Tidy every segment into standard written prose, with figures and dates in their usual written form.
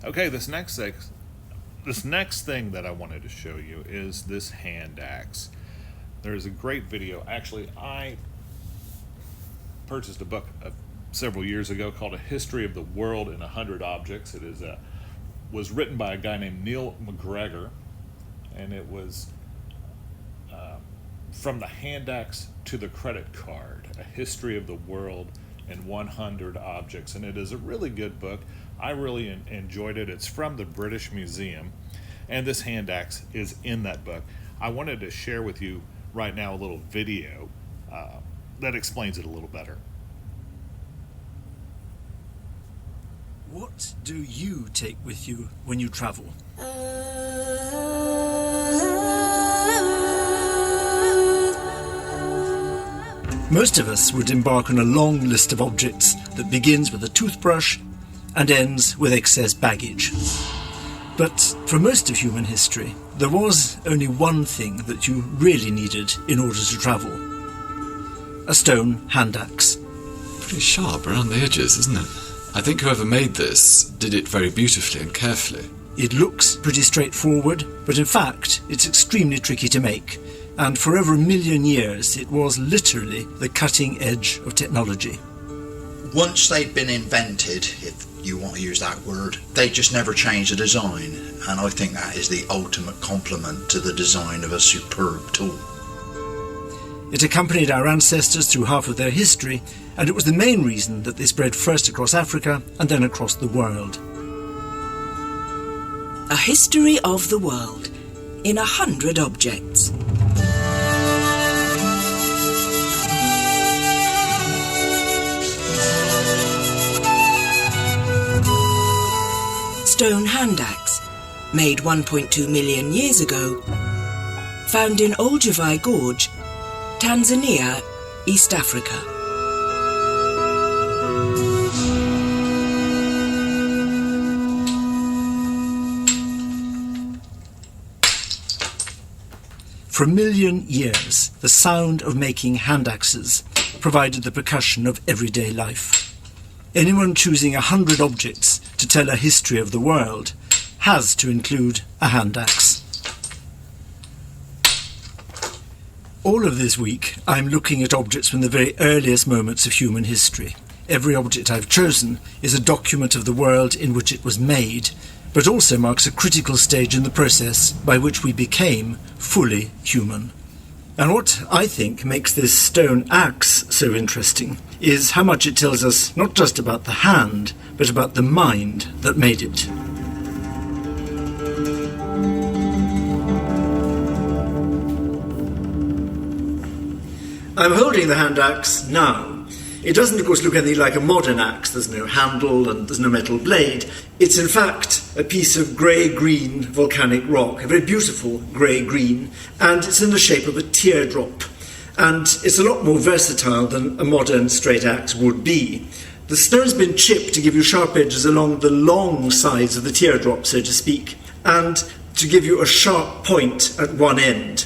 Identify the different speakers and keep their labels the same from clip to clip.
Speaker 1: Okay, this next thing that I wanted to show you is this hand axe. There's a great video. Actually, I purchased a book several years ago called A History of the World in 100 Objects. It was written by a guy named Neil McGregor, and it was From the Hand Axe to the Credit Card, A History of the World in 100 Objects. And it is a really good book. I really enjoyed it. It's from the British Museum, and this hand axe is in that book. I wanted to share with you right now a little video that explains it a little better.
Speaker 2: What do you take with you when you travel? Most of us would embark on a long list of objects that begins with a toothbrush and ends with excess baggage. But for most of human history, there was only one thing that you really needed in order to travel: a stone hand axe.
Speaker 3: Pretty sharp around the edges, isn't it? I think whoever made this did it very beautifully and carefully.
Speaker 2: It looks pretty straightforward, but in fact it's extremely tricky to make, and for over 1 million years it was literally the cutting edge of technology.
Speaker 4: Once they'd been invented, if you want to use that word, they just never changed the design, and I think that is the ultimate compliment to the design of a superb tool.
Speaker 2: It accompanied our ancestors through half of their history, and it was the main reason that they spread first across Africa and then across the world.
Speaker 5: A history of the world in 100 objects. Stone hand axe, made 1.2 million years ago, found in Olduvai Gorge, Tanzania, East Africa.
Speaker 2: For 1 million years, the sound of making hand axes provided the percussion of everyday life. Anyone choosing 100 objects to tell a history of the world has to include a hand axe. All of this week, I'm looking at objects from the very earliest moments of human history. Every object I've chosen is a document of the world in which it was made, but also marks a critical stage in the process by which we became fully human. And what I think makes this stone axe so interesting is how much it tells us not just about the hand, but about the mind that made it. I'm holding the hand axe now. It doesn't, of course, look anything like a modern axe. There's no handle and there's no metal blade. It's, in fact, a piece of grey-green volcanic rock, a very beautiful grey-green, and it's in the shape of a teardrop. And it's a lot more versatile than a modern straight axe would be. The stone's been chipped to give you sharp edges along the long sides of the teardrop, so to speak, and to give you a sharp point at one end.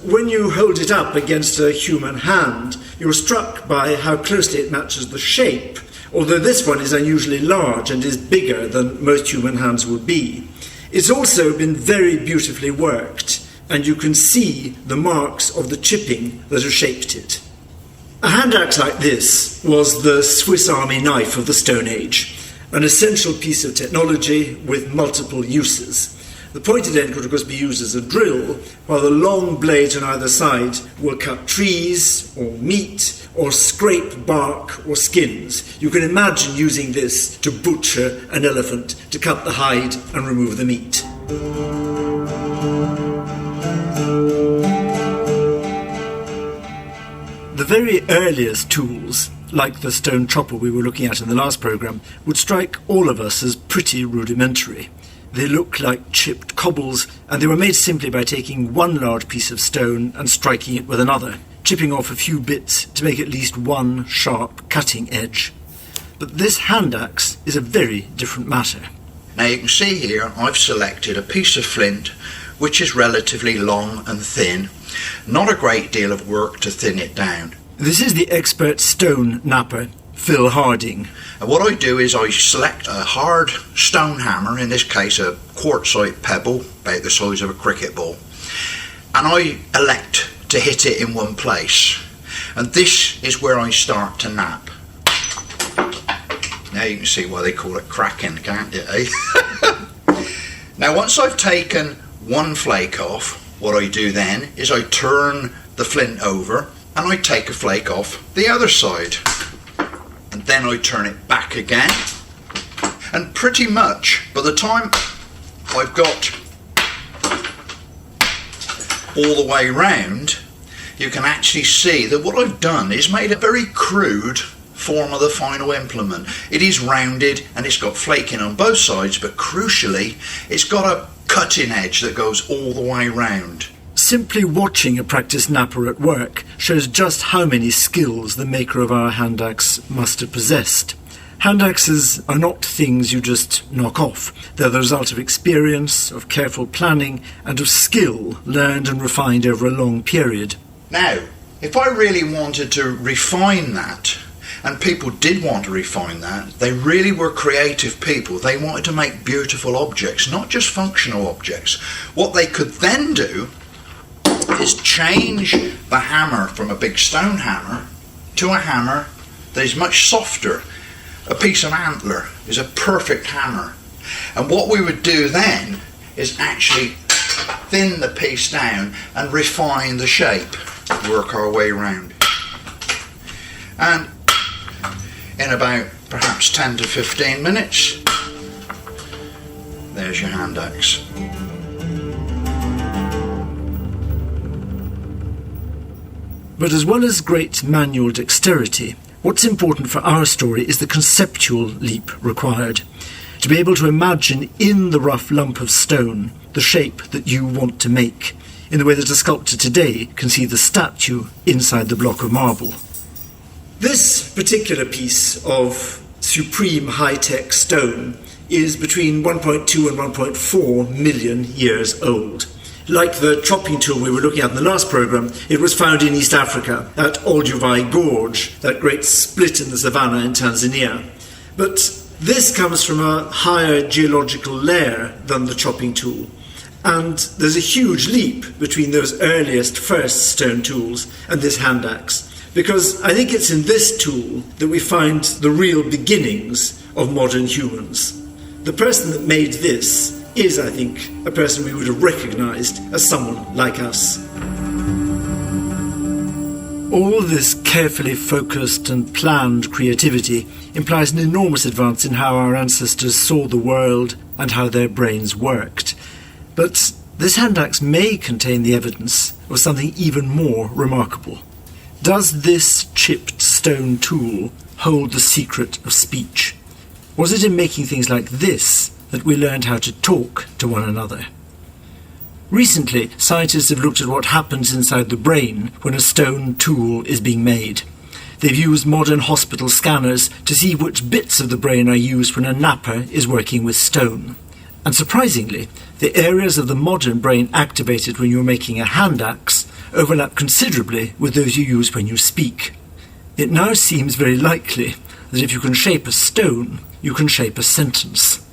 Speaker 2: When you hold it up against a human hand, you're struck by how closely it matches the shape, although this one is unusually large and is bigger than most human hands would be. It's also been very beautifully worked, and you can see the marks of the chipping that have shaped it. A hand axe like this was the Swiss Army knife of the Stone Age, an essential piece of technology with multiple uses. The pointed end could of course be used as a drill, while the long blades on either side will cut trees or meat or scrape bark or skins. You can imagine using this to butcher an elephant, to cut the hide and remove the meat. The very earliest tools, like the stone chopper we were looking at in the last programme, would strike all of us as pretty rudimentary. They look like chipped cobbles, and they were made simply by taking one large piece of stone and striking it with another, chipping off a few bits to make at least one sharp cutting edge. But this hand axe is a very different matter.
Speaker 4: Now you can see here I've selected a piece of flint which is relatively long and thin. Not a great deal of work to thin it down.
Speaker 2: This is the expert stone napper, Phil Harding.
Speaker 4: And what I do is I select a hard stone hammer, in this case a quartzite pebble about the size of a cricket ball, and I elect to hit it in one place. And this is where I start to nap. Now you can see why they call it cracking, can't you, eh? Now once I've taken one flake off, what I do then is I turn the flint over and I take a flake off the other side. And then I turn it back again. And pretty much by the time I've got all the way round, you can actually see that what I've done is made a very crude form of the final implement. It is rounded and it's got flaking on both sides, but crucially it's got a cutting edge that goes all the way round.
Speaker 2: Simply watching a practiced napper at work shows just how many skills the maker of our hand axe must have possessed. Hand axes are not things you just knock off. They're the result of experience, of careful planning, and of skill learned and refined over a long period.
Speaker 4: Now, if I really wanted to refine that, and people did want to refine that, they really were creative people. They wanted to make beautiful objects, not just functional objects. What they could then do is change the hammer from a big stone hammer to a hammer that is much softer. A piece of antler is a perfect hammer. And what we would do then is actually thin the piece down and refine the shape, work our way around. And in about perhaps 10 to 15 minutes, there's your hand axe.
Speaker 2: But as well as great manual dexterity, what's important for our story is the conceptual leap required. To be able to imagine in the rough lump of stone the shape that you want to make, in the way that a sculptor today can see the statue inside the block of marble. This particular piece of supreme high-tech stone is between 1.2 and 1.4 million years old. Like the chopping tool we were looking at in the last programme, it was found in East Africa, at Olduvai Gorge, that great split in the savannah in Tanzania. But this comes from a higher geological layer than the chopping tool. And there's a huge leap between those earliest first stone tools and this hand axe, because I think it's in this tool that we find the real beginnings of modern humans. The person that made this is, I think, a person we would have recognised as someone like us. All this carefully focused and planned creativity implies an enormous advance in how our ancestors saw the world and how their brains worked. But this hand axe may contain the evidence of something even more remarkable. Does this chipped stone tool hold the secret of speech? Was it in making things like this that we learned how to talk to one another? Recently, scientists have looked at what happens inside the brain when a stone tool is being made. They've used modern hospital scanners to see which bits of the brain are used when a napper is working with stone. And surprisingly, the areas of the modern brain activated when you're making a hand axe overlap considerably with those you use when you speak. It now seems very likely that if you can shape a stone, you can shape a sentence.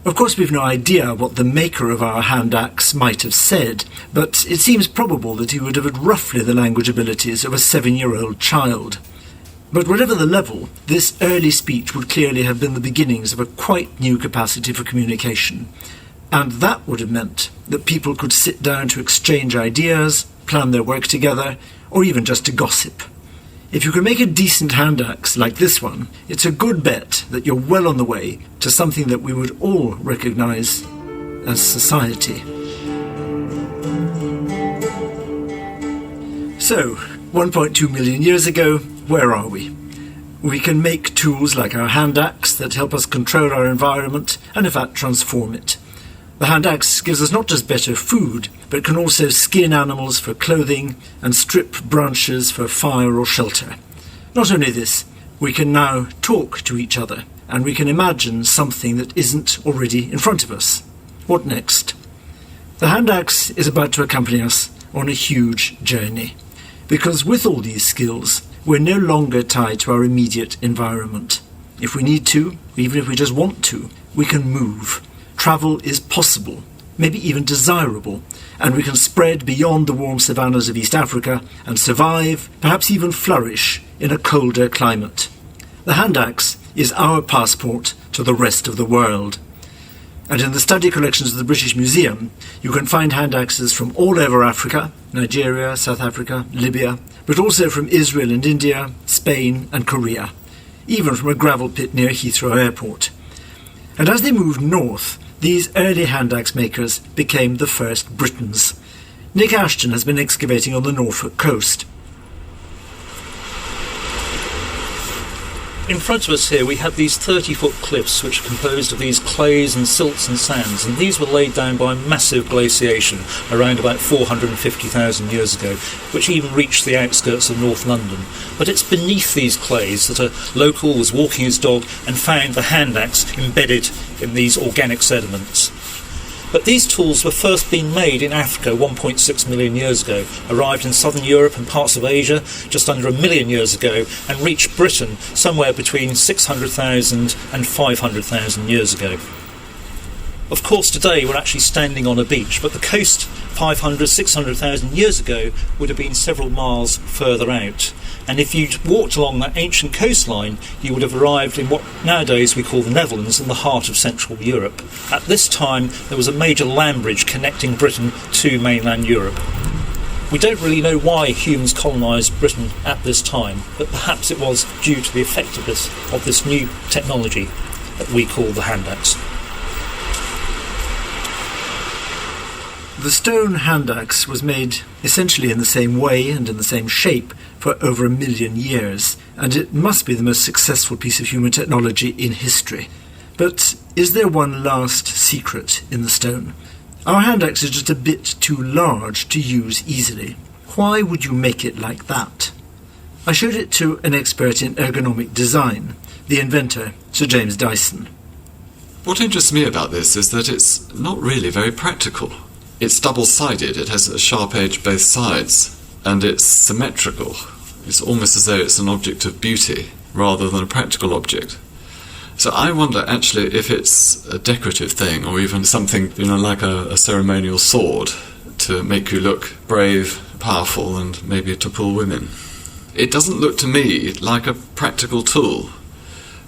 Speaker 2: Of course, we've no idea what the maker of our hand axe might have said, but it seems probable that he would have had roughly the language abilities of a 7-year-old child. But whatever the level, this early speech would clearly have been the beginnings of a quite new capacity for communication. And that would have meant that people could sit down to exchange ideas, plan their work together, or even just to gossip. If you can make a decent hand axe like this one, it's a good bet that you're well on the way to something that we would all recognise as society. So, 1.2 million years ago, where are we? We can make tools like our hand axe that help us control our environment and in fact transform it. The hand axe gives us not just better food, but can also skin animals for clothing and strip branches for fire or shelter. Not only this, we can now talk to each other, and we can imagine something that isn't already in front of us. What next? The hand axe is about to accompany us on a huge journey, because with all these skills, we're no longer tied to our immediate environment. If we need to, even if we just want to, we can move. Travel is possible, maybe even desirable, and we can spread beyond the warm savannas of East Africa and survive, perhaps even flourish, in a colder climate. The hand axe is our passport to the rest of the world. And in the study collections of the British Museum, you can find hand axes from all over Africa, Nigeria, South Africa, Libya, but also from Israel and India, Spain and Korea, even from a gravel pit near Heathrow Airport. And as they moved north, these early hand axe makers became the first Britons. Nick Ashton has been excavating on the Norfolk coast.
Speaker 6: In front of us here we have these 30-foot cliffs which are composed of these clays and silts and sands, and these were laid down by massive glaciation around about 450,000 years ago, which even reached the outskirts of North London. But it's beneath these clays that a local was walking his dog and found the hand axe embedded in these organic sediments. But these tools were first being made in Africa 1.6 million years ago, arrived in southern Europe and parts of Asia just under 1 million years ago, and reached Britain somewhere between 600,000 and 500,000 years ago. Of course, today we're actually standing on a beach, but the coast 500, 600,000 years ago would have been several miles further out. And if you'd walked along that ancient coastline, you would have arrived in what nowadays we call the Netherlands, in the heart of Central Europe. At this time, there was a major land bridge connecting Britain to mainland Europe. We don't really know why humans colonised Britain at this time, but perhaps it was due to the effectiveness of this new technology that we call the hand axe.
Speaker 2: The stone hand axe was made essentially in the same way and in the same shape for over 1 million years, and it must be the most successful piece of human technology in history. But is there one last secret in the stone? Our hand axe is just a bit too large to use easily. Why would you make it like that? I showed it to an expert in ergonomic design, the inventor, Sir James Dyson.
Speaker 3: What interests me about this is that it's not really very practical. It's double-sided, it has a sharp edge both sides, and it's symmetrical. It's almost as though it's an object of beauty rather than a practical object. So I wonder actually if it's a decorative thing or even something, like a ceremonial sword to make you look brave, powerful, and maybe to pull women. It doesn't look to me like a practical tool.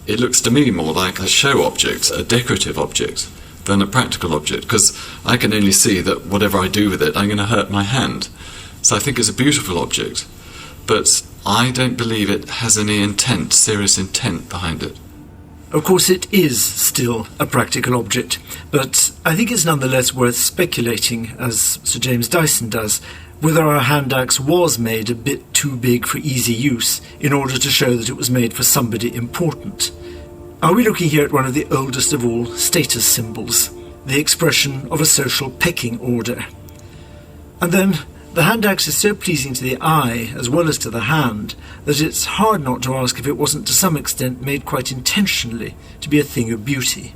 Speaker 3: It looks to me more like a show object, a decorative object, than a practical object, because I can only see that whatever I do with it, I'm going to hurt my hand. So I think it's a beautiful object, but I don't believe it has any intent, serious intent behind it.
Speaker 2: Of course, it is still a practical object, but I think it's nonetheless worth speculating, as Sir James Dyson does, whether our hand axe was made a bit too big for easy use in order to show that it was made for somebody important. Are we looking here at one of the oldest of all status symbols, the expression of a social pecking order? And then, the hand axe is so pleasing to the eye as well as to the hand that it's hard not to ask if it wasn't to some extent made quite intentionally to be a thing of beauty.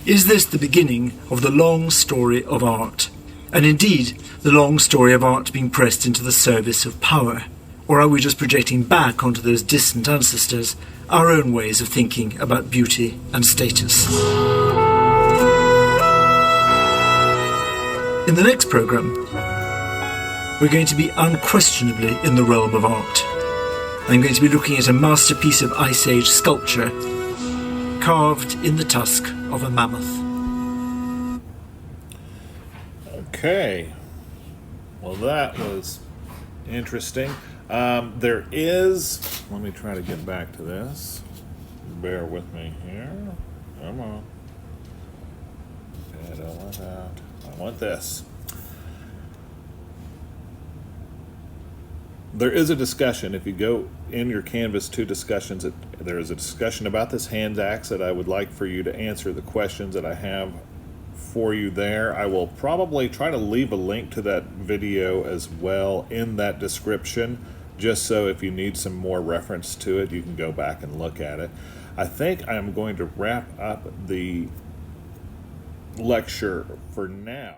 Speaker 2: Is this the beginning of the long story of art? And indeed, the long story of art being pressed into the service of power? Or are we just projecting back onto those distant ancestors our own ways of thinking about beauty and status? In the next programme, we're going to be unquestionably in the realm of art. I'm going to be looking at a masterpiece of Ice Age sculpture carved in the tusk of a mammoth.
Speaker 1: Okay. Well, that was interesting. There is... Let me try to get back to this. Bear with me here. Come on. I don't want that. I want this. There is a discussion. If you go in your Canvas to discussions, there is a discussion about this hand axe that I would like for you to answer the questions that I have for you there. I will probably try to leave a link to that video as well in that description, just so if you need some more reference to it, you can go back and look at it. I think I'm going to wrap up the lecture for now.